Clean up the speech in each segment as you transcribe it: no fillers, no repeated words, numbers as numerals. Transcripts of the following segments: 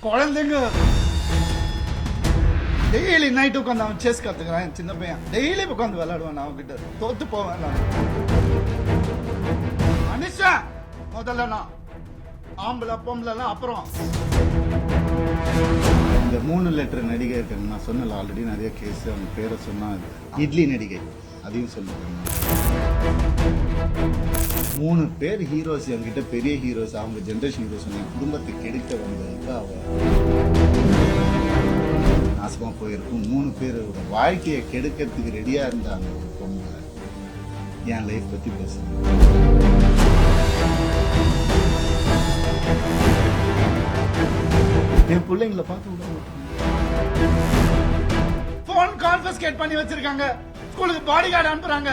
குழந்தைங்க daily night உட்காந்து அவன் செஸ் கத்துக்கிறான். என் சின்ன பையன் டெய்லி உட்காந்து விளையாடுவான். அவன் கிட்ட தோத்து போவேன் நான். மனுஷன் முதல்ல நான், ஆம்பளை பொம்பளைலாம் அப்புறம். இந்த 3 லெட்டர் நடிகை இருக்காங்க. நான் சொன்னல ஆல்ரெடி நிறைய கேஸ். அவங்க பேரை சொன்னா இட்லி நடிகை, அதையும் சொல்லுவாங்க. 3 பேர் ஹீரோஸ் என்கிட்ட, பெரிய ஹீரோஸ், அவங்க ஜென்ரேஷன் ஹீரோஸ். என் குடும்பத்தை கெடுக்க வந்ததுக்கு அவ நாசமா போயிருக்கும். 3 பேரோட வாழ்க்கையை கெடுக்கிறதுக்கு ரெடியா இருந்தாங்க. ஒரு பொண்ணு என் லைஃப் பத்தி பேசுறேன். என் பிள்ளைங்களை பார்த்து விட போன் கான்ஃபிஸ்கேட் பண்ணி வச்சிருக்காங்க. ஸ்கூலுக்கு பாடி கார்டு அனுப்புறாங்க.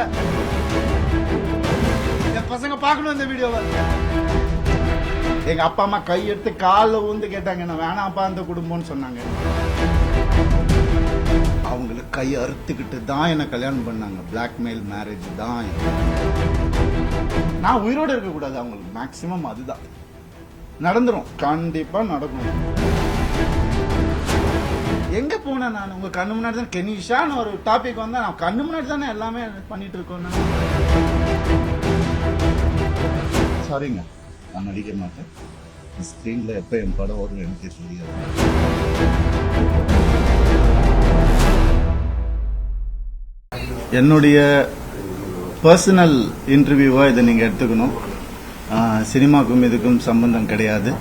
என் பசங்க பார்க்கணும் இந்த வீடியோவை. எங்க அப்பா அம்மா கையெடுத்து காலில் ஊந்து கேட்டாங்க, நான் வேணாப்பா அந்த குடும்பம்னு சொன்னாங்க. அவங்களுக்கு கை அறுத்துக்கிட்டு தான் என்ன கல்யாணம் பண்ணாங்க. பிளாக்மெயில் மேரேஜ் தான். நான் உயிரோடு இருக்கக்கூடாது. அவங்களுக்கு மேக்சிமம் அதுதான் நடந்துரும். கண்டிப்பா நடக்கும். எங்க போனேன் நான்? உங்க கண்ணு முன்னாடி தான் கெனிஷான்னு ஒரு டாபிக் வந்தா, நான் கண்ணு முன்னாடி தானே எல்லாமே பண்ணிட்டு இருக்கோம். சாரிங்க, நான் நடிக்க மாட்டேன். ஸ்கிரீன்ல எப்ப என் படம் வரும் எனக்கு தெரியாது. என்னுடைய பர்சனல் இன்டர்வியூவா இதை நீங்க எடுத்துக்கணும். சினிமாக்கும் இதுக்கும் சம்பந்தம் கிடையாது.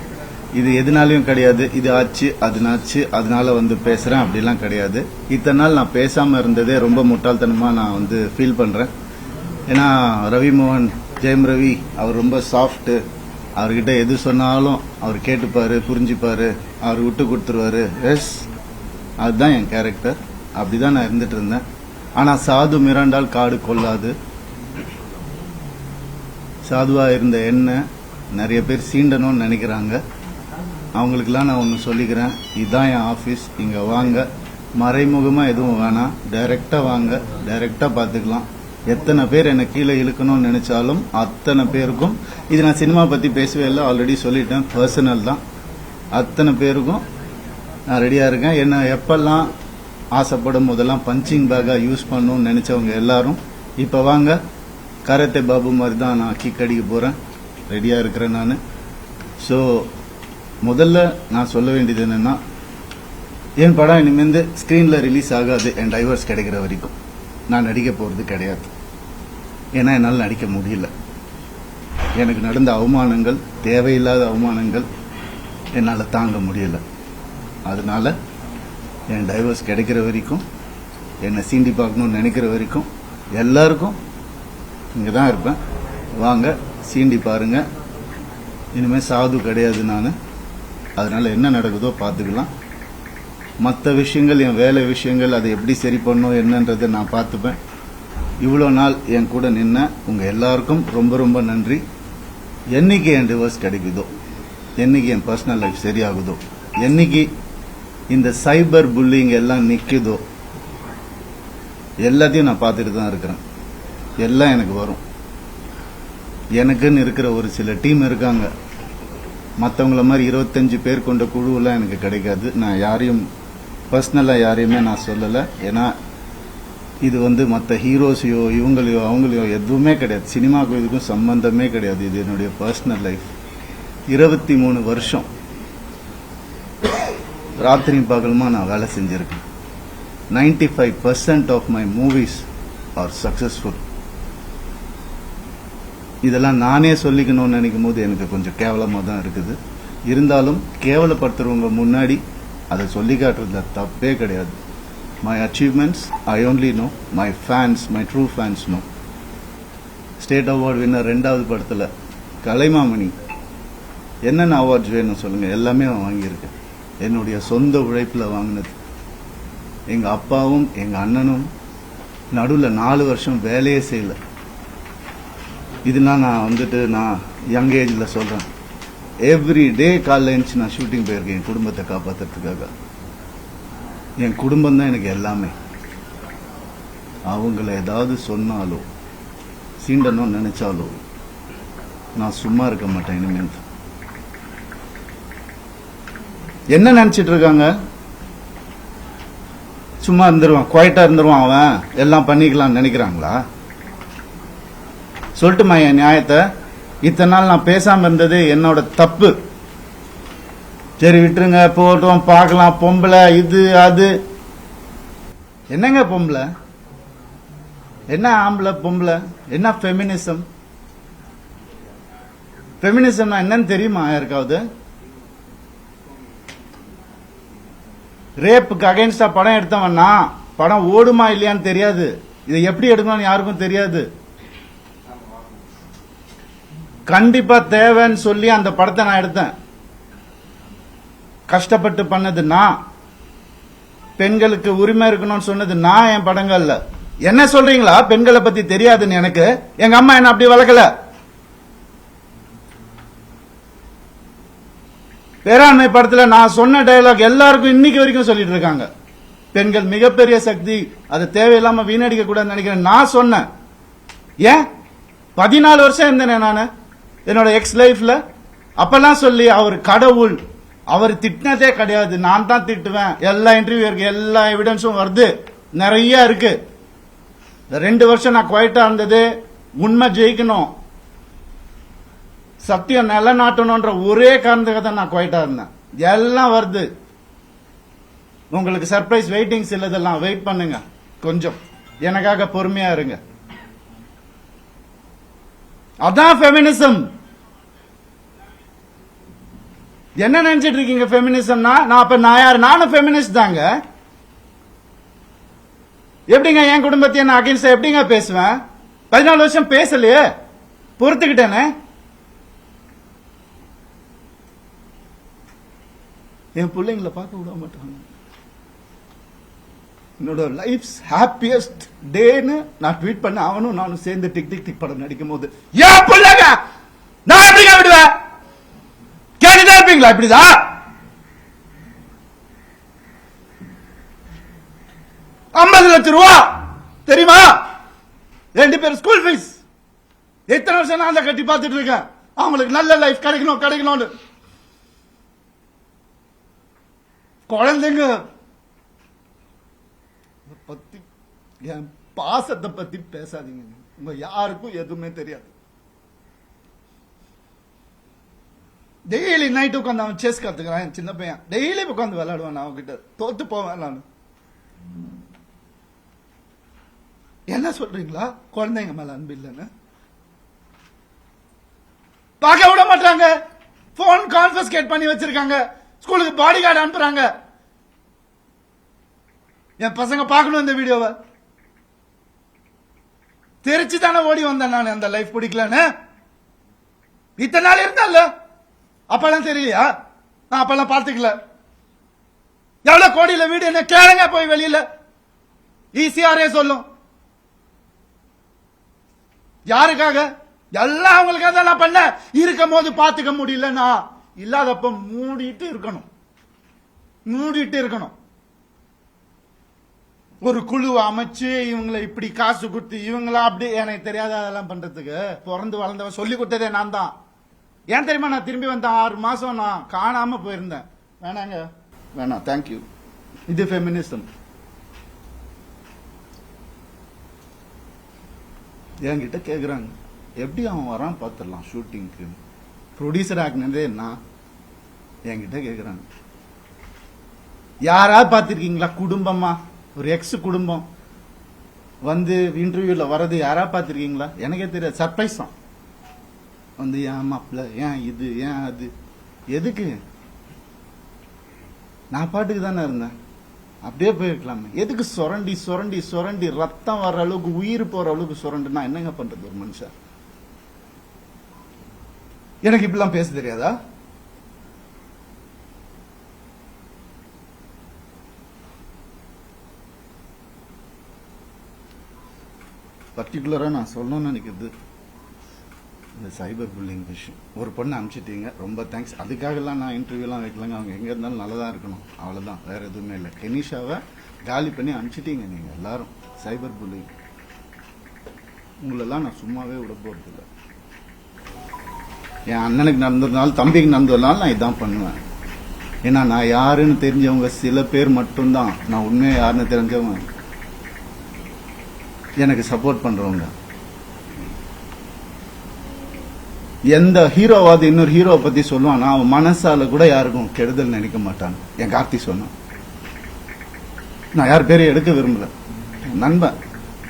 இது எதுனாலையும் கிடையாது. இது ஆச்சு அதுனாச்சு அதனால பேசுறேன் அப்படிலாம் கிடையாது. இத்தனை நாள் நான் பேசாம இருந்ததே ரொம்ப முட்டாள்தனமா நான் ஃபீல் பண்றேன். ஏன்னா ரவி மோகன், ஜெயம் ரவி, அவர் ரொம்ப சாஃப்ட். அவர்கிட்ட எது சொன்னாலும் அவர் கேட்டுப்பாரு, புரிஞ்சுப்பாரு, அவர் விட்டு கொடுத்துருவாரு. எஸ், அதுதான் என் கேரக்டர். அப்படிதான் நான் இருந்துட்டு இருந்தேன். ஆனா சாது மிராண்டால் காடு கொள்ளாது. சாதுவா இருந்த என்ன நிறைய பேர் சீண்டணும்னு நினைக்கிறாங்க. அவங்களுக்கெல்லாம் நான் ஒன்று சொல்லிக்கிறேன். இதுதான் என் ஆஃபீஸ். இங்க வாங்க. மறைமுகமா எதுவும் வேணாம். டைரக்டா வாங்க. டைரக்டா பாத்துக்கலாம். எத்தனை பேர் என்னை கீழே இழுக்கணும்னு நினைச்சாலும் அத்தனை பேருக்கும், இது நான் சினிமா பத்தி பேசவே இல்லை, ஆல்ரெடி சொல்லிட்டேன், பர்சனல் தான். அத்தனை பேருக்கும் நான் ரெடியா இருக்கேன். என்ன எப்பெல்லாம் ஆசைப்படும் போதெல்லாம் பஞ்சிங் பேக்கா யூஸ் பண்ணணும்னு நினைச்சவங்க எல்லாரும் இப்ப வாங்க. கராத்தே பாபு மாதிரி தான் நான் கிக் அடிக்க போறேன். ரெடியா இருக்கிறேன் நான். ஸோ முதல்ல நான் சொல்ல வேண்டியது என்னன்னா, என் படம் இனிமேந்து ஸ்கிரீன்ல ரிலீஸ் ஆகாது. என் டைவர்ஸ் கிடைக்கிற வரைக்கும் நான் நடிக்க போறது கிடையாது. ஏன்னா என்னால் நடிக்க முடியல. எனக்கு நடந்த அவமானங்கள், தேவையில்லாத அவமானங்கள் என்னால் தாங்க முடியல. அதனால என் டைவர்ஸ் கிடைக்கிற வரைக்கும், என்னை சீண்டி பார்க்கணும்னு நினைக்கிற வரைக்கும் எல்லாருக்கும் இங்கே தான் இருப்பேன். வாங்க, சீண்டி பாருங்க. இனிமேல் சாது கிடையாது நான். அதனால என்ன நடக்குதோ பார்த்துக்கலாம். மற்ற விஷயங்கள், என் வேலை விஷயங்கள், அதை எப்படி சரி பண்ணணும் என்னன்றதை நான் பார்த்துப்பேன். இவ்வளோ நாள் என் கூட நின்ன உங்க எல்லாருக்கும் ரொம்ப ரொம்ப நன்றி. என்னைக்கு என் டிவோர்ஸ் கிடைக்குதோ, என்னைக்கு என் பர்சனல் லைஃப் சரியாகுதோ, என்னைக்கு இந்த சைபர் புல்லிங் எல்லாம் நிக்குதோ, எல்லாத்தையும் நான் பார்த்துட்டு தான் இருக்கிறேன். எல்லாம் எனக்கு வரும். எனக்குன்னு இருக்கிற ஒரு சில டீம் இருக்காங்க. மற்றவங்கள மாதிரி 25 பேர் கொண்ட குழுவெல்லாம் எனக்கு கிடைக்காது. நான் யாரையும் பர்சனலா யாரையுமே நான் சொல்லலை. ஏன்னா இது மற்ற ஹீரோஸையோ இவங்களையோ அவங்களையோ எதுவுமே கிடையாது. சினிமாவுக்கும் இதுக்கும் சம்பந்தமே கிடையாது. இது என்னுடைய பர்சனல் லைஃப். 23 வருஷம் ராத்திரி பகலுமா நான் வேலை செஞ்சிருக்கேன். 95% of my movies are successful. இதெல்லாம் நானே சொல்லிக்கணும்னு நினைக்கும் போது எனக்கு கொஞ்சம் கேவலமா தான் இருக்குது. இருந்தாலும் கேவலப்படுத்துறவங்க முன்னாடி அதை சொல்லி காட்டுறதுல தப்பே கிடையாது. My achievements I only know, my fans, my true fans know. State award winner 2வது படத்துல கலைமாமணி. என்னென்ன அவார்ட்ஸ் வேணும் சொல்லுங்க, எல்லாமே நான் வாங்கியிருக்கேன். என்னுடைய சொந்த உழைப்புல வாங்கினது. எங்க அப்பாவும் எங்க அண்ணனும் நடுவில் 4 வருஷம் வேலையே செய்யல. இதெல்லாம் நான் நான் யங் ஏஜ்ல சொல்றேன். எவ்ரி டே காலைல எழுந்துச்சு நான் ஷூட்டிங் போயிருக்கேன் என் குடும்பத்தை காப்பாத்துறதுக்காக. என் குடும்பம் தான் எனக்கு எல்லாமே. அவங்கள ஏதாவது சொன்னாலோ சீண்டணும்னு நினைச்சாலோ நான் சும்மா இருக்க மாட்டேன். இனிமேல் என்ன நினைச்சிட்டு இருக்காங்க? சும்மா இருந்துருவான், குவைட்டா இருந்துருவான், அவன் எல்லாம் பண்ணிக்கலாம்னு நினைக்கிறாங்களா? சொல்லட்டுமா என் நியாயத்தை? இத்தனை நாள் நான் பேசாம இருந்தது என்னோட தப்பு. சரி விட்டுருங்க, போட்டோம், பார்க்கலாம். பொம்பளை இது அது என்னங்க பொம்பளை? என்ன ஆம்பளை பொம்பளை? என்ன ஃபெமினிசம்? ஃபெமினிசம்னா என்னன்னு தெரியுமா யாருக்காவது? ரேப்புக்கு அகைன்ஸ்டா படம் எடுத்தவன்னா படம் ஓடுமா இல்லையான்னு தெரியாது. இதை எப்படி எடுக்கணும்னு யாருக்கும் தெரியாது. கண்டிப்பா தேவைன்னு சொல்லி அந்த படத்தை நான் எடுத்தேன். கஷ்டப்பட்டு பண்ணது நான். பெண்களுக்கு உரிமை இருக்கணும்னு சொன்னது நான் என் படங்கள்ல. என்ன சொல்றீங்களா பெண்களை பத்தி தெரியாதுன்னு? எனக்கு எங்க அம்மா என்ன அப்படி வளர்க்கல. பேராண்மை படத்துல நான் சொன்ன டயலாக் எல்லாருக்கும் இன்னைக்கு வரைக்கும் சொல்லிட்டு இருக்காங்க. பெண்கள் மிகப்பெரிய சக்தி, அது தேவையில்லாம வீணடிக்க கூடாதுன்னு நினைக்கிறேன். நான் சொன்னேன். ஏன் 14 வருஷம் இருந்தேன் நானு என்னோட எக்ஸ் லைஃப்ல. அப்பெல்லாம் சொல்லி அவர் கடவுள், அவர் திட்டினதே கிடையாது, நான் தான் திட்டுவேன். எல்லா இன்டர்வியூ இருக்கு, எல்லா எவிடன்ஸும் வருது, நிறைய இருக்கு. 2 வருஷம் நான் குவைட்டா இருந்தது உண்மை ஜெயிக்கணும், சத்தியம் நிலநாட்டணும்ன்ற ஒரே காரணத்துக்காக தான் நான் குவைட்டா இருந்தேன். எல்லாம் வருது. உங்களுக்கு சர்ப்ரைஸ் வெயிட்டிங்ஸ் இல்லதெல்லாம் வெயிட் பண்ணுங்க கொஞ்சம், எனக்காக பொறுமையா இருங்க. அதான் ஃபெமினிசம். என்ன நினைச்சிட்டு இருக்கீங்க ஃபெமினிசம்னா? நான் யாரு? நானும் ஃபெமினிஸ்ட் தாங்க. எப்படிங்க என் குடும்பத்தையும் நான் அகைன்ஸ்டா எப்படிங்க பேசுவேன்? 14 வருஷம் பேசலையே, பொறுத்துக்கிட்டேனே. என் பிள்ளைங்களை பார்க்க விட மாட்டாங்க. என்னோட லைஃப் ஹாப்பியஸ்ட் டேன்னு நான் ட்வீட் பண்ண, அவனும் நானும் சேர்ந்து டிக் டிக் டிக் படம் நடிக்கும் போது ஏன் பிள்ளைங்க நான் எப்படிங்க விடுவேன்? கேட்டுதான் இருப்பீங்களா? இப்படிதான் 50 லட்சம் ரூபா தெரியுமா? 2 பேர் ஸ்கூல் ஃபீஸ். எத்தனை வருஷம் நான் அதை கட்டி பார்த்துட்டு இருக்கேன். அவங்களுக்கு நல்ல லைஃப் கிடைக்கணும்னு. குழந்தைங்க பத்தி, என் பாசத்தை பத்தி பேசாதீங்க. உங்க யாருக்கும் எதுவுமே தெரியாது. டெய்லி நைட் உட்காந்து அவன் செஸ் கத்துக்கிறான். சின்ன பையன் டெய்லி உட்காந்து விளையாடுவான். அவன் கிட்ட தோத்து போவேன் நான். என்ன சொல்றீங்களா? குழந்தைங்க மேல அன்பு இல்லைன்னு பார்க்க விட மாட்டாங்க. போன் கான்ஃபிஸ்கேட் பண்ணி வச்சிருக்காங்க. ஸ்கூலுக்கு பாடி கார்டு அனுப்புறாங்க. என் பசங்க பார்க்கணும் இந்த வீடியோவை. தெரிச்சு தானே ஓடி வந்தேன் நான். அந்த லைஃப் பிடிக்கலன்னு இத்தனை நாள் இருந்தால அப்பெல்லாம் தெரியலையா? நான் அப்பெல்லாம் பார்த்துக்கல. எவ்வளவு கோடியில வீடு என்ன கேளுங்க போய் வெளியில. ஈசிஆரே சொல்லும். யாருக்காக? எல்லாம் அவங்களுக்காக தான் நான் பண்ண. இருக்கும் போது பார்த்துக்க முடியல, நான் இல்லாதப்ப மூடிட்டு இருக்கணும். ஒரு குழு அமைச்சு இவங்களை இப்படி காசு கொடுத்து இவங்களா அப்படி எனக்கு தெரியாத அதெல்லாம் பண்றதுக்கு பிறந்து வளர்ந்தவன் சொல்லி கொடுத்ததே நான் தான். ஏன் தெரியுமா? நான் திரும்பி வந்தேன் 6 மாசம் நான் காணாம போயிருந்தேன். வேணாம் தேங்க்யூ. இது ஃபெமினிசம். என்கிட்ட கேக்குறாங்க எப்படி அவன் வரான் பார்த்துடலாம் ஷூட்டிங்க்கு, ப்ரொடியூசர் ஆக்குனதே என்ன என்கிட்ட கேக்குறாங்க. யாராவது பார்த்திருக்கீங்களா? குடும்பமா ஒரு எக்ஸ் குடும்பம் வந்து இன்டர்வியூல வர்றது யாரா பார்த்திருக்கீங்களா? எனக்கே தெரியாது. சர்ப்ரைஸ் தான். வந்து ஏன் மாப்பிள்ள, ஏன் இது, ஏன் அது, எதுக்கு? நான் பாட்டுக்கு தானே இருந்தேன், அப்படியே போயிருக்கலாமே. எதுக்கு சுரண்டி ரத்தம் வர்ற அளவுக்கு, உயிர் போற அளவுக்கு சுரண்டுனா என்னங்க பண்றது ஒரு மனுஷன்? எனக்கு இப்படிலாம் பேச தெரியாதா? பர்டிகுலரா நான் சொல்லணும்னு நினைக்கிறது இந்த சைபர் புல்லிங் விஷயம். ஒரு பொண்ணு அனுப்பிச்சிட்டீங்க, ரொம்ப தேங்க்ஸ். அதுக்காகலாம் நான் இன்டர்வியூலாம் வைக்கலங்க. அவங்க எங்க இருந்தாலும் நல்லதா இருக்கணும், அவ்வளவுதான், வேற எதுவுமே இல்லை. கெனிஷாவை காலி பண்ணி அனுப்பிச்சிட்டீங்க நீங்க எல்லாரும். சைபர் புல்லிங் உங்களெல்லாம் நான் சும்மாவே விட போறது இல்லை. என் அண்ணனுக்கு நடந்ததுனால, தம்பிக்கு நடந்ததுனால நான் இதான் பண்ணுவேன். ஏன்னா நான் யாருன்னு தெரிஞ்சவங்க சில பேர் மட்டும்தான், நான் உண்மையா யாருன்னு தெரிஞ்சவங்க எனக்கு சப்போர்ட் பண்றவங்க. எந்த ஹீரோவாது இன்னொரு ஹீரோவை பத்தி சொல்லுவான், அவன் மனசால கூட யாருக்கும் கெடுதல் நினைக்க மாட்டான். என் கார்த்தி சொன்னான், நான் யார் பேரையும் எடுக்க விரும்பல. நண்பன்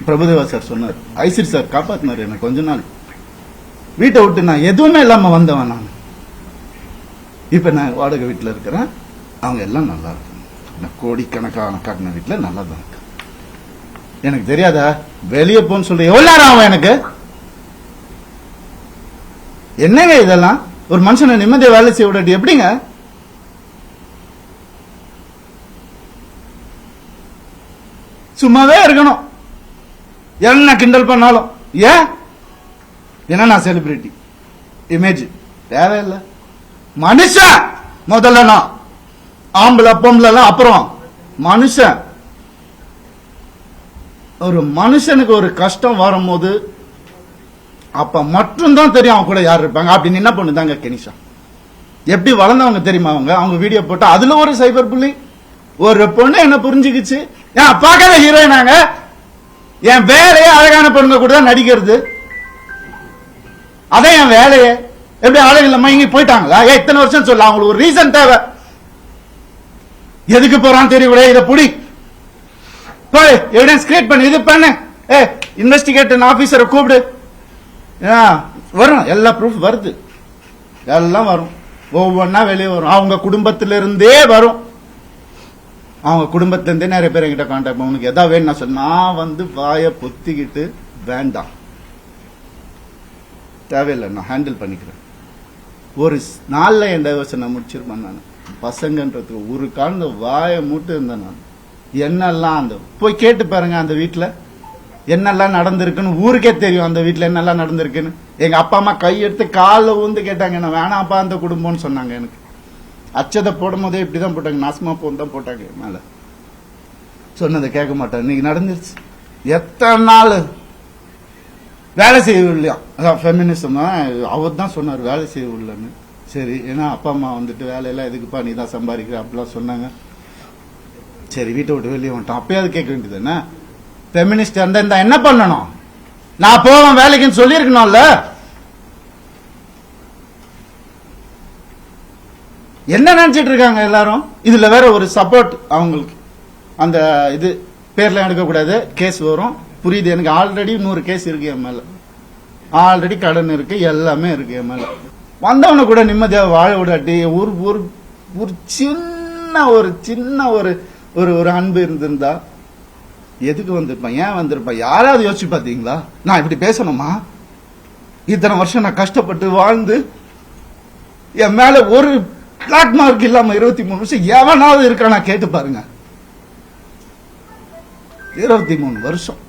பிரபுதேவா சார் சொன்னார், ஐசிரி சார் காப்பாத்தினார் எனக்கு. கொஞ்ச நாள் வீட்டை விட்டு நான் எதுவுமே இல்லாம வந்தவன் நான். இப்ப நான் வாடகை வீட்டுல இருக்கிறேன், அவங்க எல்லாம் நல்லா இருக்காங்க. நான் கோடிக்கணக்கான காட்டின வீட்டுல நல்லா தான் இருக்கு. எனக்கு தெரியாதா வெளியே போன்னு சொல்லி எவ்வளவு நேரம் ஆகும் எனக்கு? என்னங்க இதெல்லாம்? ஒரு மனுஷனை நிம்மதியா வேலை செய்ய விடாட்டி எப்படிங்க? சும்மாவே இருக்கணும், என்ன கிண்டல் பண்ணாலும். ஏன்? ஏன்னா நான் செலிபிரிட்டி, இமேஜ் தேவையில்லை. மனுஷன் முதல்ல, நான் ஆம்பளை பொம்பளை அப்புறம் மனுஷன். ஒரு மனுஷனுக்கு ஒரு கஷ்டம் வரும்போது அப்ப மட்டும்தான் தெரியும் அவன் கூட யார் இருப்பாங்க. அப்படின்னு என்ன பண்ணுதாங்க கெனிஷா? எப்படி வளர்ந்தவங்க தெரியுமா அவங்க வீடியோ போட்டா அதுல ஒரு சைபர் புள்ளி. ஒரு பொண்ணு என்ன புரிஞ்சுக்கிச்சு, ஏன் பார்க்காத ஹீரோயினாங்க, என் வேலையே அழகான பொண்ணுங்க கூட தான் நடிக்கிறது, அதான் என் வேலையே. எப்படி அழகு இல்லாம இங்க போயிட்டாங்களா? இத்தனை வருஷம் சொல்ல, அவங்களுக்கு ஒரு ரீசன் தேவை. எதுக்கு போறான்னு தெரியல, இதை புடி போய் எவிடன்ஸ் கிரியேட் பண்ணு, இது பண்ணு, இன்வெஸ்டிகேட் ஆபீசரை கூப்பிடு, வரும் எல்லா ப்ரூஃப் வருது, எல்லாம் வரும், ஒவ்வொன்னா வெளியே வரும். அவங்க குடும்பத்திலிருந்தே வரும், அவங்க குடும்பத்திலிருந்தே நிறைய பேர் என்கிட்ட கான்டாக்ட். உனக்கு எதா வேணும் நான் சொல்ல, நான் வந்து வாயை பொத்திக்கிட்டு வேண்டாம் தேவையில்லை, நான் ஹேண்டில் பண்ணிக்கிறேன். ஒரு நாள்ல என் டைவர்ஸை நான் முடிச்சிருப்பேன். நான் பசங்கன்றதுக்கு ஒரு கால வாயை மூட்டு இருந்தேன். நான் என்னெல்லாம் அந்த போய் கேட்டு பாருங்க, அந்த வீட்டுல என்னெல்லாம் நடந்திருக்குன்னு ஊருக்கே தெரியும். அந்த வீட்டுல என்னெல்லாம் நடந்திருக்குன்னு எங்க அப்பா அம்மா கையெடுத்து காலில் ஊந்து கேட்டாங்க, என்ன வேணாப்பா அந்த குடும்பம்னு சொன்னாங்க. எனக்கு அச்சதை போடும் போதே இப்படிதான் போட்டாங்க, நாசமா போன் தான் போட்டாங்க மேல. சொன்னதை கேட்க மாட்டாங்க. இன்னைக்கு நடந்துருச்சு. எத்தனை நாள் வேலை செய்யவில்லையா? அதான் ஃபெமினிசம் அவர் தான் சொன்னார், வேலை செய்யவில்லைன்னு. சரி, ஏன்னா அப்பா அம்மா வந்துட்டு வேலையெல்லாம் எதுக்குப்பா நீ தான் சம்பாதிக்கிற அப்படிலாம் சொன்னாங்க. சரி, வீட்டை விட்டு வெளியே வந்துட்டோம். அப்பயாவது கேட்க வேண்டியது என்ன? ஃபெமினிஸ்ட் இருந்தா என்ன பண்ணணும்? நான் போவேன் வேலைக்குன்னு சொல்லியிருக்கணும்ல. என்ன நினைச்சிட்டு இருக்காங்க எல்லாரும்? இதுல வேற ஒரு சப்போர்ட் அவங்களுக்கு. அந்த இது பேர்ல எடுக்கக்கூடாது, கேஸ் வரும். புரியுது எனக்கு. ஆல்ரெடி 100 கேஸ் இருக்கு என் மேல, ஆல்ரெடி கடன் இருக்கு, எல்லாமே இருக்கு என் மேல. வந்தவன கூட நிம்மதியா வாழ விடாட்டி ஒரு சின்ன ஒரு அன்பு இருந்திருந்தா எதுக்கு வந்திருப்பான்? ஏன் வந்திருப்பான்? யாராவது யோசிச்சு பாத்தீங்களா? நான் இப்படி பேசணுமா? இத்தனை வருஷம் நான் கஷ்டப்பட்டு வாழ்ந்து என் மேல ஒரு பிளாக் மார்க் இல்லாம 23 வருஷம் எவனாவது இருக்கானா கேட்டு பாருங்க. 23 வருஷம்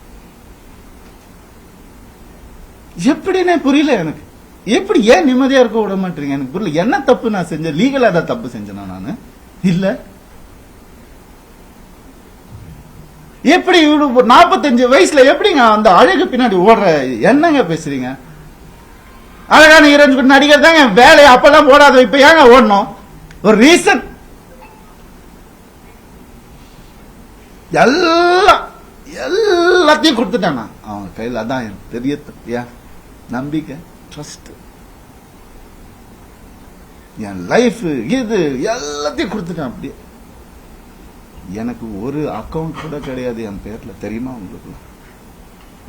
எப்படின்னே புரியல எனக்கு. எப்படி ஏன் நிம்மதியா இருக்க விட மாட்டீங்க எனக்கு புரியல. என்ன தப்பு நான் செஞ்சேன்? லீகலா ஏதாவது தப்பு செஞ்சேனா நானு? இல்ல. எப்படி 45 வயசுல எப்படிங்க அந்த அழகு பின்னாடி ஓடுற? என்னங்க பேசுறீங்க? அழகான ஹீரோயின் நடிகர் தாங்க வேலையை அப்பெல்லாம் ஓடாத, இப்ப ஏங்க ஓடணும்? ஒரு ரீசன். எல்லாத்தையும் கொடுத்துட்டாங்க அவங்க கையில். அதான் பெரிய நம்பிக்கை, ட்ரஸ்ட், என் லைஃப் இது எல்லாத்தையும் கொடுத்துட்டேன். அப்படியே எனக்கு ஒரு அக்கவுண்ட் கூட கிடையாது என் பேர்ல, தெரியுமா உங்களுக்கு?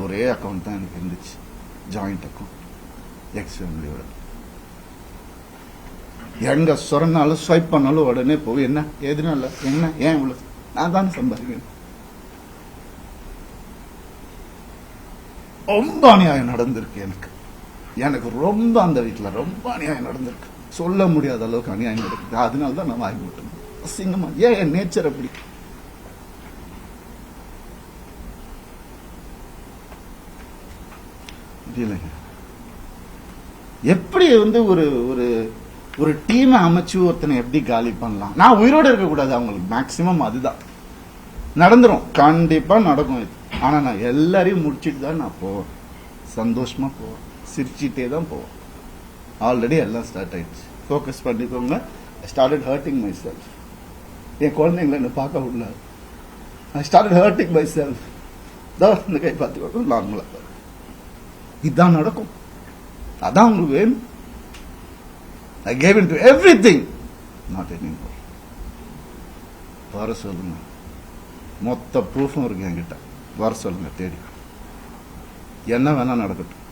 ஒரே அக்கவுண்ட் தான் எனக்கு இருந்துச்சு, ஜாயிண்ட் அக்கவுண்ட், எக்ஸ் ஃபேமிலியோட. எங்க சொன்னாலும் ஸ்வைப் பண்ணாலும் உடனே போய் என்ன எதுனால என்ன ஏன் இவ்வளவு, நான் தானே சம்பாதிக்கணும். ரொம்ப அநியாயம் நடந்திருக்கு எனக்கு ரொம்ப அந்த வீட்டுல ரொம்ப அநியாயம் நடந்திருக்கு. சொல்ல முடியாத அளவுக்கு அநியாயம் நடக்குது. அதனாலதான் நான் வாங்கி விட்டேன். அசிங்கமா ஏன் என் நேச்சர் அப்படி. எப்படி வந்து ஒரு டீமை அமைச்சு ஒருத்தனை எப்படி காலி பண்ணலாம்? நான் உயிரோட இருக்க கூடாது அவங்களுக்கு. மேக்சிமம் அதுதான் நடந்துரும், கண்டிப்பா நடக்கும் இது. ஆனா நான் எல்லாரையும் முடிச்சிட்டு தான் நான் போவேன். சந்தோஷமா போவேன், சிரிச்சிட்டே தான் போவேன். ஆல்ரெடி எல்லாம் ஸ்டார்ட் ஆயிடுச்சு. ஃபோக்கஸ் பண்ணிக்கோங்க. I started hurting myself. என் குழந்தைங்களை என்ன பார்க்க விடல. I started hurting myself. தான் இந்த கை பார்த்து நார்மலாக இதுதான் நடக்கும். அதான் உங்களுக்கு வேணும். I gave into everything. Not anymore. வர சொல்லுங்க. மொத்த ப்ரூஃபும் இருக்கு என்கிட்ட. வர சொல்லுங்க தேடி. என்ன வேணா நடக்கட்டும்.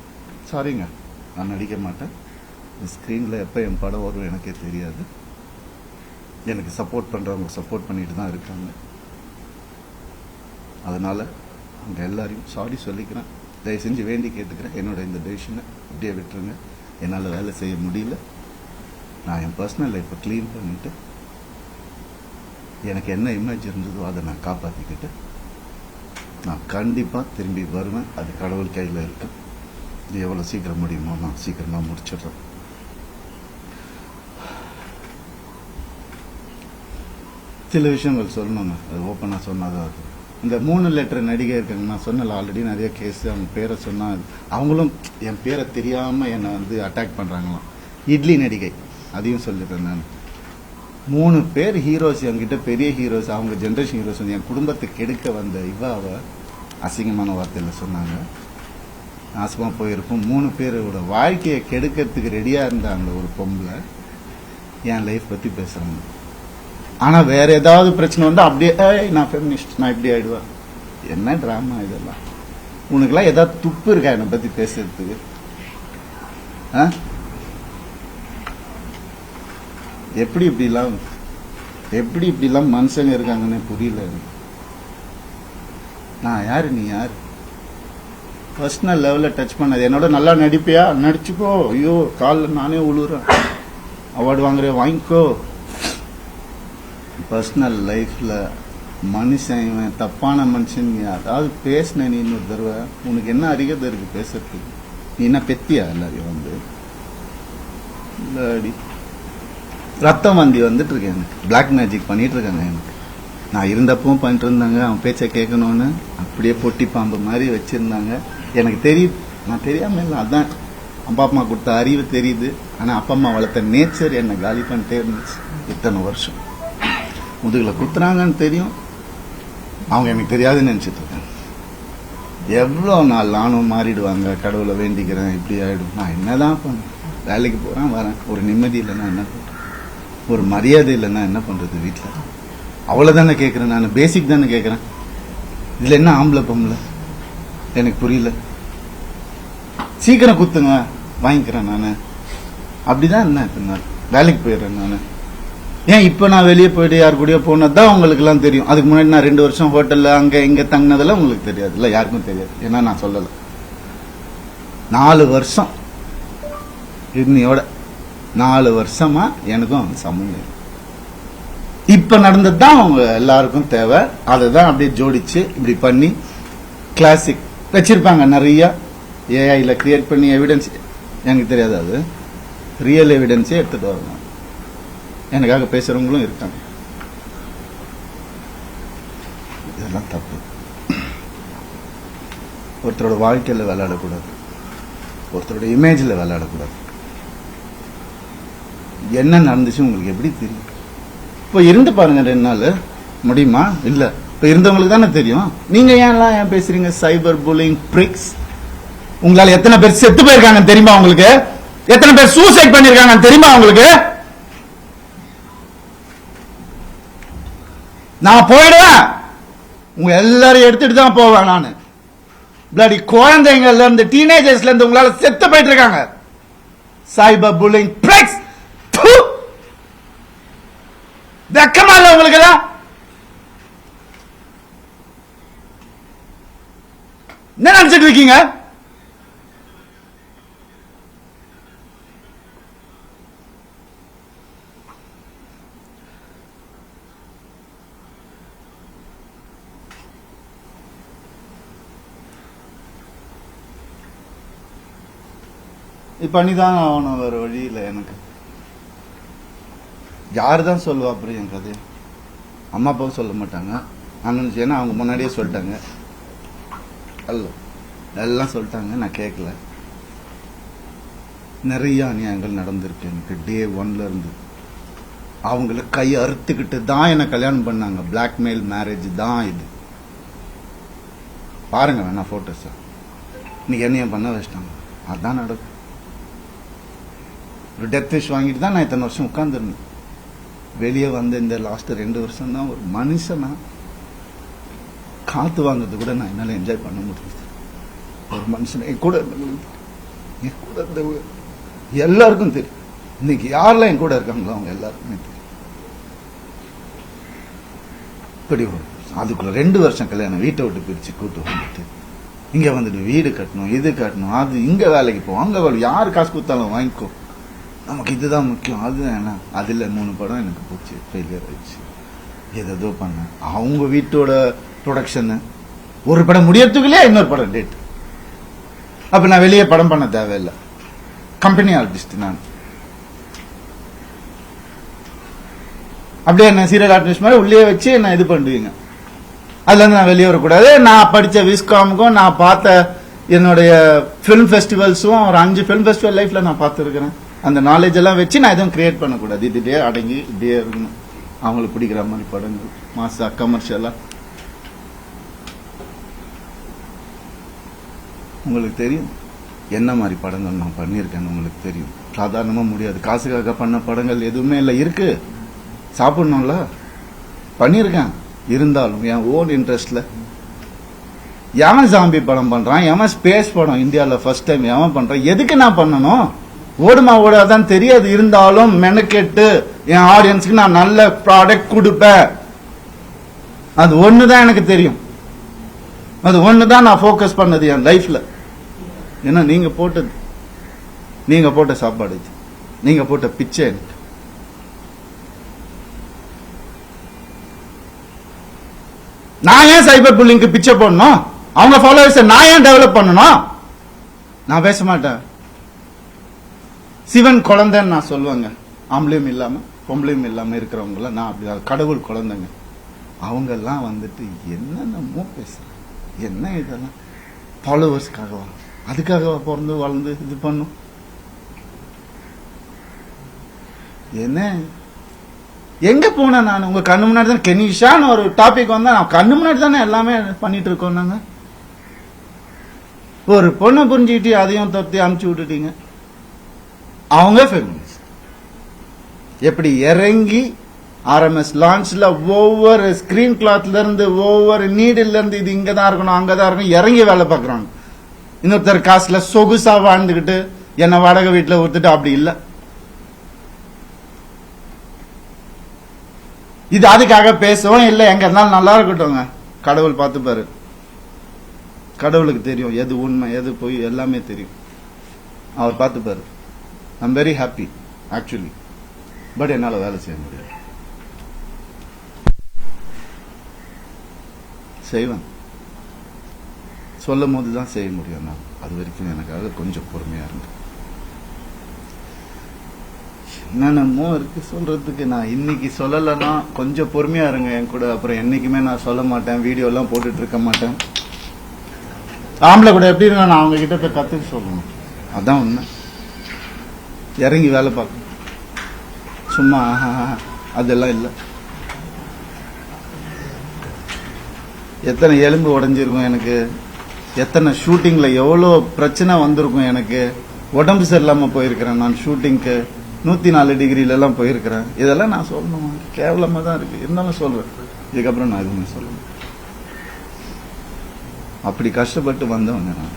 சாரிங்க, நான் நடிக்க மாட்டேன். ஸ்க்ரீனில் எப்போ என் படம் வரும் எனக்கே தெரியாது. எனக்கு சப்போர்ட் பண்ணுறவங்க சப்போர்ட் பண்ணிட்டு தான் இருக்காங்க. அதனால் அவங்க எல்லாரையும் சாரி சொல்லிக்கிறேன். தயவு செஞ்சு வேண்டி கேட்டுக்கிறேன். என்னோட இந்த டெசிஷனை அப்படியே விட்டுருங்க. என்னால் வேலை செய்ய முடியல. நான் என் பர்சனல் லைஃப்பை க்ளீன் பண்ணிவிட்டு எனக்கு என்ன இமேஜ் இருந்ததோ அதை நான் காப்பாற்றிக்கிட்டு நான் கண்டிப்பாக திரும்பி வருவேன். அது கடவுள் கையில் இருக்கு. இது எவ்வளோ சீக்கிரம் முடியுமோ நான் சீக்கிரமாக முடிச்சிடுறேன். சில விஷயங்கள் சொல்லணுங்க, அது ஓப்பனாக சொன்னாதான் அது. இந்த 3 லெட்டர் நடிகை இருக்காங்க, நான் சொன்னல ஆல்ரெடி நிறைய கேஸ். அவங்க பேரை சொன்னால் அவங்களும் என் பேரை தெரியாமல் என்னை வந்து அட்டாக் பண்ணுறாங்களாம். இட்லி நடிகை, அதையும் சொல்லிடுறேன் நான். 3 பேர் ஹீரோஸ் என்கிட்ட, பெரிய ஹீரோஸ், அவங்க ஜென்ரேஷன் ஹீரோஸ் வந்து என் குடும்பத்தை கெடுக்க வந்த இவாவை அசிங்கமான வார்த்தையில் சொன்னாங்க. நாசமாக போயிருக்கும். 3 பேரோட வாழ்க்கையை கெடுக்கிறதுக்கு ரெடியாக இருந்த அந்த ஒரு பொம்பளை என் லைஃப் பற்றி பேசுகிறாங்க. ஆனால் வேற ஏதாவது பிரச்சனை வந்து அப்படியே நான் ஃபெமினிஸ்ட், நான் இப்படி ஆயிடுவேன். என்ன ட்ராமா இதெல்லாம்? உனக்குலாம் ஏதாவது துப்பு இருக்கா என்னை பற்றி பேசுறதுக்கு? எப்படி இப்படிலாம் மனுஷங்க இருக்காங்கன்னு புரியல. நான் யாரு, நீ யாரு? பர்சனல் லெவலில் டச் பண்ணது. என்னோட நல்லா நடிப்பியா? நடிச்சுக்கோ. ஐயோ, காலில் நானே உழுறேன். அவார்டு வாங்குறேன், வாங்கிக்கோ. பர்சனல் லைஃப்பில் மனுஷன் இவன் தப்பான மனுஷன் அதாவது பேசின நீ இன்னொரு தடவை உனக்கு என்ன அறிகதை இருக்கு பேசுறதுக்கு? நீ என்ன பெத்தியா எல்லாரையும் வந்து? இல்லாடி ரத்தம் வந்தி வந்துட்டு இருக்கேன். எனக்கு பிளாக் மேஜிக் பண்ணிட்டு இருக்காங்க. எனக்கு நான் இருந்தப்பவும் பண்ணிட்டு இருந்தாங்க. அவன் பேச்சை கேட்கணும்னு அப்படியே பொட்டி பாம்பு மாதிரி வச்சிருந்தாங்க. எனக்கு தெரியுது, நான் தெரியாம இல்லை. அதான் அப்பா அம்மா கொடுத்த அறிவு தெரியுது. ஆனால் அப்பா அம்மா வளர்த்த நேச்சர் என்னை காலி பண்ணிட்டே இருந்துச்சு. இத்தனை வருஷம் முதுகுல குத்துறாங்கன்னு தெரியும், அவங்க எனக்கு தெரியாதுன்னு நினைச்சிட்டு இருக்காங்க. எவ்வளோ நாள் நானும் மாறிடுவாங்க, கடவுளை வேண்டிக்கிறேன், இப்படி ஆயிடும். நான் என்னதான் பண்ணேன்? வேலைக்கு போறேன், வரேன். ஒரு நிம்மதி இல்லைன்னா என்ன பண்றேன்? ஒரு மரியாதை இல்லைன்னா என்ன பண்றது? வீட்டில் அவ்வளவுதானே கேட்கிறேன். நான் பேசிக் தானே கேட்கிறேன். இதுல என்ன ஆம்பளை பொம்பளை எனக்கு புரியல. சீக்கிரம் குத்துங்க, வாங்கிக்கிறேன். நான் அப்படிதான் என்ன பின்னால் வேலைக்கு போயிடுறேன். நான் ஏன் இப்ப நான் வெளியே போயிட்டு யாரு கூடயோ போனதுதான் உங்களுக்கு எல்லாம் தெரியும். அதுக்கு முன்னாடி நான் 2 வருஷம் ஹோட்டல்ல அங்க இங்க தங்கினதெல்லாம் உங்களுக்கு தெரியாது. இல்ல, யாருக்கும் தெரியாது. ஏன்னா நான் சொல்லல. 4 வருஷம் இன்னையோட 4 வருஷமா எனக்கும் சம்பந்தம். இப்ப நடந்ததுதான் அவங்க எல்லாருக்கும் தேவை. அதுதான் அப்படியே ஜோடிச்சு இப்படி பண்ணி கிளாசிக் வச்சிருப்பாங்க. நிறைய ஏஐல கிரியேட் பண்ணி எவிடன்ஸ், எனக்கு தெரியாது, அது ரியல் எவிடன்ஸே எடுத்துட்டு வரணும். எனக்காக பேசுறவங்களும் இருக்காங்க. இதெல்லாம் தப்பு. ஒருத்தரோட வாழ்க்கையில விளையாடக்கூடாது, ஒருத்தரோட இமேஜ்ல விளையாடக்கூடாது. என்ன நடந்துச்சு உங்களுக்கு எப்படி தெரியும்? இப்ப இருந்து பாருங்க, 2 நாள் முடியுமா? இல்ல, இப்ப இருந்தவங்களுக்கு தானே தெரியும். நீங்க ஏன் பேசுறீங்க? Cyber bullying pricks. உங்களால எத்தனை பேர் செத்து போயிருக்காங்க தெரியுமா உங்களுக்கு? எத்தனை பேர் சூசைட் பண்ணிருக்காங்க தெரியுமா உங்களுக்கு? நான் போயிடுவேன், உங்க எல்லாரையும் எடுத்துட்டு தான் போவேன். நான் பிளடி குழந்தைங்கள்ல இருந்து டீனேஜர்ஸ்ல இருந்து உங்களால செத்து போயிட்டு இருக்காங்க. Cyber bullying pricks. வெக்கமா இல்ல உங்களுக்கு? என்ன நினைச்சிட்டு இருக்கீங்க? பண்ணிதான் ஆகணும், வேற வழி இல்லை. எனக்கு யாருதான் சொல்லுவா அப்புறம் என் கதையை? அம்மா அப்பாவும் சொல்ல மாட்டாங்க. அண்ணன் ஏன்னா அவங்க முன்னாடியே சொல்லிட்டாங்க, எல்லாம் சொல்லிட்டாங்க. நான் கேட்கல. நிறைய அநியாயங்கள் நடந்திருக்கு எனக்கு டே 1ல இருந்து. அவங்கள கை அறுத்துக்கிட்டு தான் என்ன கல்யாணம் பண்ணாங்க. பிளாக்மெயில் மேரேஜ் தான் இது. பாருங்க வேணா போட்டோஸ். இன்னைக்கு என்னைய பண்ண வச்சிட்டாங்க. அதான் நடக்கும். ஒரு டெத் விஷ் வாங்கிட்டு தான் நான் இத்தனை வருஷம் உட்கார்ந்துருந்தேன். வெளியே வந்து இந்த லாஸ்ட் 2 வருஷம் தான் ஒரு மனுஷனா காத்து வாங்குறது கூட நான் என்னால என்ஜாய் பண்ண முடியுது. ஒரு மனுஷன் என் கூட எல்லாருக்கும் தெரியும். இன்னைக்கு யாரெல்லாம் என் கூட இருக்காங்களோ அவங்க எல்லாருக்குமே தெரியும். இப்படி அதுக்குள்ள 2 வருஷம் கல்யாணம், வீட்டை விட்டு பிரிச்சு கூட்டு வந்துட்டு இங்க வந்துட்டு வீடு கட்டணும், இது கட்டணும், அது இங்க வேலைக்கு போவோம், அங்க வேலை, யாரு காசு கொடுத்தாலும் வாங்கிக்கோ, நமக்கு இதுதான் முக்கியம். அது என்ன, அதுல 3 படம் எனக்கு போச்சு, ஃபெயிலியர் ஆயிடுச்சு. ஏதோ பண்ண அவங்க வீட்டோட ப்ரொடக்ஷன், ஒரு படம் முடியறதுக்குள்ளே இன்னொரு படம் டேட். அப்ப நான் வெளியே படம் பண்ண தேவையில்லை, கம்பெனி ஆர்டிஸ்ட் நான். அப்படியே என்ன சீரியல் ஆர்டிஸ்ட் மாதிரி உள்ளே வச்சு என்ன இது பண்ணுவீங்க. அதுல இருந்து நான் வெளியே வரக்கூடாது. நான் படிச்ச விஸ்காமுக்கும் நான் பார்த்த என்னுடைய பிலிம் ஃபெஸ்டிவல்ஸும் ஒரு 5 பிலிம் ஃபெஸ்டிவல் லைஃப்ல நான் பார்த்துருக்கிறேன். அந்த நாலேஜ் எல்லாம் வச்சு நான் எதுவும் கிரியேட் பண்ணக்கூடாது. இதுலயே அடங்கி இப்படியே இருக்கணும். அவங்களுக்கு பிடிக்கிற மாதிரி படங்கள், மாசா கமர்ஷியலா. உங்களுக்கு தெரியும் என்ன மாதிரி படங்கள் நான் பண்ணியிருக்கேன்னு உங்களுக்கு தெரியும். சாதாரணமா முடியாது. காசுக்காக பண்ண படங்கள் எதுவுமே இல்லை. இருக்கு, சாப்பிடணும்ல, பண்ணியிருக்கேன். இருந்தாலும் என் ஓன் இன்ட்ரெஸ்ட்ல எவன் ஜாம்பி படம் பண்றான், எவன் ஸ்பேஸ் படம் இந்தியாவில் ஃபர்ஸ்ட் டைம் எவன் பண்றான், எதுக்கு நான் பண்ணணும்? ஓடுமா ஓடாதான் தெரியாது. இருந்தாலும் மெனக்கெட்டு என் ஆடியன்ஸுக்கு நான் நல்ல ப்ராடக்ட் கொடுப்பேன். அது ஒண்ணுதான் எனக்கு தெரியும். அது ஒண்ணுதான் நான் ஃபோக்கஸ் பண்ணது என் லைஃப்ல. ஏன்னா நீங்க போட்ட சாப்பாடு, நீங்க போட்ட பிச்சை எனக்கு. நான் ஏன் சைபர் புல்லிங்க்கு பிச்சை போடணும்? அவங்க ஃபாலோவர்ஸ் நான் ஏன் டெவலப் பண்ணணும்? நான் பேச மாட்டேன். சிவன் குழந்தைன்னு நான் சொல்லுவேங்க. ஆம்பளையும் இல்லாம பொம்பளையும் இல்லாம இருக்கிறவங்கள நான் அப்படி கடவுள் குழந்தைங்க. அவங்க எல்லாம் வந்துட்டு என்னென்னமோ பேசுறாங்க. என்ன இதெல்லாம் ஃபாலோவர்ஸ்க்காகவா? அதுக்காக பிறந்து வளர்ந்து இது பண்ணும் என்ன? எங்க போன நான் உங்க கண்ணு முன்னாடி தான் கெனிஷான்னு ஒரு டாபிக் வந்தா நான் கண்ணு முன்னாடி தானே எல்லாமே பண்ணிட்டு இருக்கோம். நாங்க ஒரு பொண்ணை புரிஞ்சுக்கிட்டு அதையும் தொத்தி அமுச்சு விட்டுட்டீங்க. அவங்க ஃபெமினிஸ்ட் எப்படி இறங்கி RMS லான்ச்ல ஒவ்வொரு ஸ்கிரீன் கிளாத்ல இருந்து ஒவ்வொரு நீடில் இருந்து இது இங்கதான் இருக்கணும் அங்கதான் இருக்கணும் இறங்கி வேலை பார்க்கறாங்க. இன்னொருத்தர் காசுல சொகுசா வாழ்ந்துகிட்டு என்ன வாடகை வீட்டுல ஒருத்துட்டு அப்படி இல்ல. இது அதுக்காக பேசவும் இல்ல. எங்க இருந்தாலும் நல்லா இருக்கட்டும், கடவுள் பார்த்துப்பாரு. கடவுளுக்கு தெரியும் எது உண்மை எது போய் எல்லாமே தெரியும். அவர் பார்த்துப்பாரு. I'm very happy actually. But என்னால வேலை செய்ய முடியாது. செய்வேன், சொல்லும் போதுதான் செய்ய முடியும். நான் அது வரைக்கும் எனக்காக கொஞ்சம் பொறுமையா இருந்தேன். என்னென்னமோ இருக்கு சொல்றதுக்கு. நான் இன்னைக்கு சொல்லலைன்னா கொஞ்சம் பொறுமையா இருங்க என் கூட. அப்புறம் என்னைக்குமே நான் சொல்ல மாட்டேன், வீடியோ எல்லாம் போட்டுட்டு இருக்க மாட்டேன். ஆம்பளை கூட எப்படி இருங்க நான் அவங்க கிட்ட போய் கத்துக்க சொல்லணும். அதான் உண்மை. இறங்கி வேலை பார்க்கணும். சும்மா அதெல்லாம் இல்லை. எத்தனை எலும்பு உடைஞ்சிருக்கும் எனக்கு, எத்தனை ஷூட்டிங்ல எவ்வளோ பிரச்சனை வந்திருக்கும் எனக்கு. உடம்பு சரியில்லாம போயிருக்கிறேன் நான் ஷூட்டிங்க்கு. 104 டிகிரில எல்லாம் போயிருக்கிறேன். இதெல்லாம் நான் சொல்லணும், கேவலமா தான் இருக்கு. இருந்தாலும் சொல்றேன். இதுக்கப்புறம் நான் எதுவுமே சொல்லணும். அப்படி கஷ்டப்பட்டு வந்தவங்க நான்.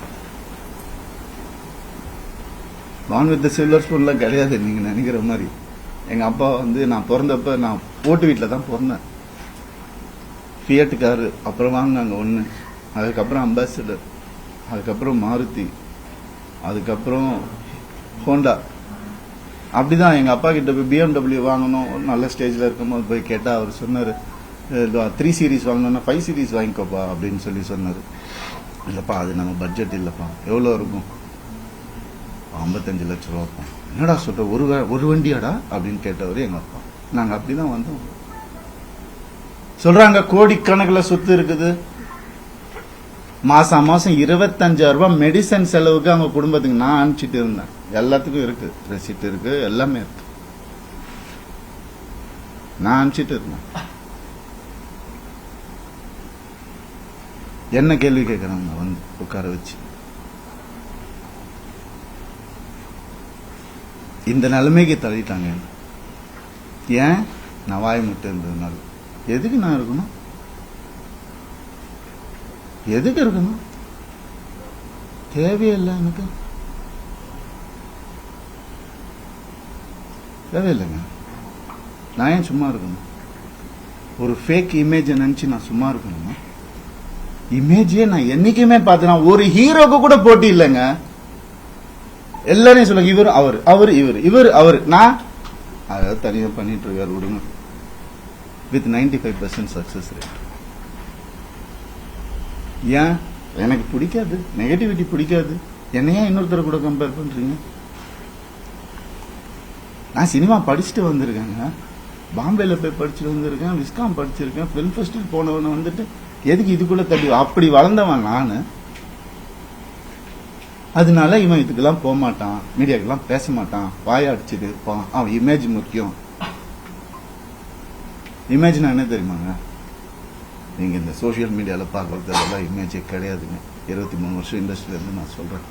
பான் வித் சில்வர் ஸ்பூன்ல கிடையாது நீங்க நினைக்கிற மாதிரி. எங்க அப்பா வந்து நான் பிறந்தப்ப நான் ஓட்டு வீட்டில் தான் பிறந்தேன். ஃபியட் காரு அப்புறம் வாங்கினாங்க ஒன்று, அதுக்கப்புறம் அம்பாசிடர், அதுக்கப்புறம் மாருதி, அதுக்கப்புறம் ஹோண்டா. அப்படிதான் எங்க அப்பா கிட்ட போய் BMW வாங்கணும் நல்ல ஸ்டேஜ்ல இருக்கும்போது போய் கேட்டா அவர் சொன்னாரு 3 சீரீஸ் வாங்கணும்னா 5 சீரீஸ் வாங்கிக்கோப்பா அப்படின்னு சொல்லி சொன்னாரு. இல்லப்பா அது நம்ம பட்ஜெட் இல்லப்பா. எவ்வளோ இருக்கும்? 55 லட்சம் ரூபாப்பா. என்னடா சொல்ற, ஒரு வண்டியாடா அப்படின்னு கேட்டவரு எங்க அப்பா. நாங்க அப்படிதான் வந்தோம். சொல்றாங்க கோடிக்கணக்கில் சொத்து இருக்குது. மாசம் 25,000 ரூபாய் மெடிசன் செலவுக்கு அவங்க குடும்பத்துக்கு நான் அனுப்பிச்சிட்டு இருந்தேன். எல்லாத்துக்கும் இருக்கு, ரெசிப்ட் இருக்கு, எல்லாமே இருக்கு. நான் அனுப்பிச்சிட்டு இருந்தேன். என்ன கேள்வி கேட்கறாங்க வந்து உட்கார வச்சு. இந்த நிலைமைக்கு தள்ளிட்டாங்க. ஏன்? நான் வாய் முட்டை இருந்ததுனால. எதுக்கு நான் இருக்கணும்? எதுக்கு இருக்கணும்? தேவையில்லை, எனக்கு தேவையில்லைங்க. நான் ஏன் சும்மா இருக்கணும்? ஒரு ஃபேக் இமேஜை நினைச்சு நான் சும்மா இருக்கணுமா? இமேஜே நான் என்னைக்குமே பார்த்தேன். ஒரு ஹீரோக்கு கூட போட்டி இல்லைங்க. எல்லாரையும் சொல்லுங்க, இவர் அவர், அவர் இவர், இவர் அவர். நான் அதாவது தனியாக பண்ணிட்டு இருக்காரு, விடுங்க. With 95% success rate. ஏன்? எனக்கு பிடிக்காது, நெகட்டிவிட்டி பிடிக்காது. என்னையா இன்னொருத்தரை கூட கம்பேர் பண்றீங்க? நான் சினிமா படிச்சுட்டு வந்திருக்கேங்க. பாம்பேல போய் படிச்சுட்டு வந்திருக்கேன், விஸ்காம் படிச்சிருக்கேன், பிலிம் ஃபெஸ்டிவல் போனவன வந்துட்டு எதுக்கு இதுக்குள்ள தள்ளி? அப்படி வளர்ந்தவன் நானு. அதனால இவன் இதுக்கெல்லாம் போக மாட்டான், மீடியாக்கெல்லாம் பேச மாட்டான், வாய அடிச்சுட்டு இருப்பான். அவன் இமேஜ் முக்கியம். இமேஜ்னா என்ன தெரியுமாங்க? நீங்க இந்த சோசியல் மீடியால பார்க்கறதெல்லாம் இமேஜே கிடையாதுங்க. 23 வருஷம் இண்டஸ்ட்ரியில இருந்து நான் சொல்றேன்.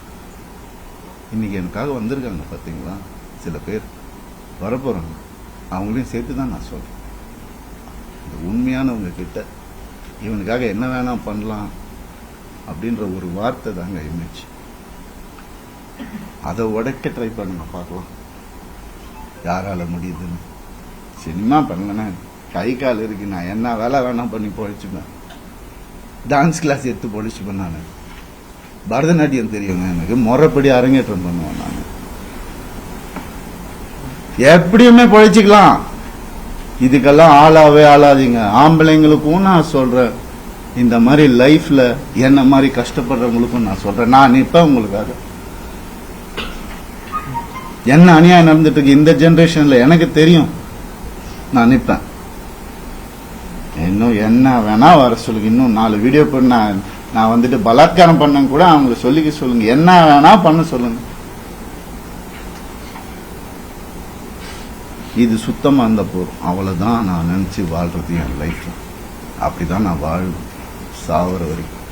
இன்னைக்கு எனக்காக வந்திருக்காங்க பாத்தீங்களா சில பேர், வரப்போறாங்க. அவங்களையும் சேர்த்து தான் நான் சொல்றேன். இந்த உண்மையானவங்க கிட்ட இவனுக்காக என்ன வேணா பண்ணலாம் அப்படின்ற ஒரு வார்த்தை தாங்க இமேஜ். அதை உடைக்க ட்ரை பண்ணுங்க, பார்க்கலாம் யாரால முடியுதுன்னு. சினிமா பண்ணலன்னா கை கால் இருக்கு, நான் என்ன வேலை வேணா பண்ணி பொழைச்சுப்பேன். டான்ஸ் கிளாஸ் எடுத்து பொழைச்சுப்பேன். நான் பரதநாட்டியம் தெரியுங்க எனக்கு, முறைப்படி அரங்கேற்றம் பண்ணுவேன். நான் எப்படியுமே பொழைச்சிக்கலாம். இதுக்கெல்லாம் ஆளாவே ஆளாதீங்க. ஆம்பளைங்களுக்கும் நான் சொல்றேன், இந்த மாதிரி லைஃப்ல என்ன மாதிரி கஷ்டப்படுறவங்களுக்கும் நான் சொல்றேன். நான் நிற்பேன் உங்களுக்காக. என்ன அநியாயம் நடந்துட்டு இருக்கு இந்த ஜெனரேஷன்ல எனக்கு தெரியும். நான் நிற்பேன். இன்னும் என்ன வேணா வர சொல்லுங்க. இன்னும் 4 வீடியோ பண்ண நான் வந்துட்டு பலாத்காரம் பண்ண கூட அவங்களை சொல்லிக்க சொல்லுங்க. என்ன வேணா பண்ண சொல்லுங்க. இது சுத்தமா இருந்த போதும். அவ்வளவுதான் நான் நினைச்சு வாழ்றது என் லைஃப்ல. அப்படிதான் நான் வாழ்வேன் சாவர வரைக்கும்.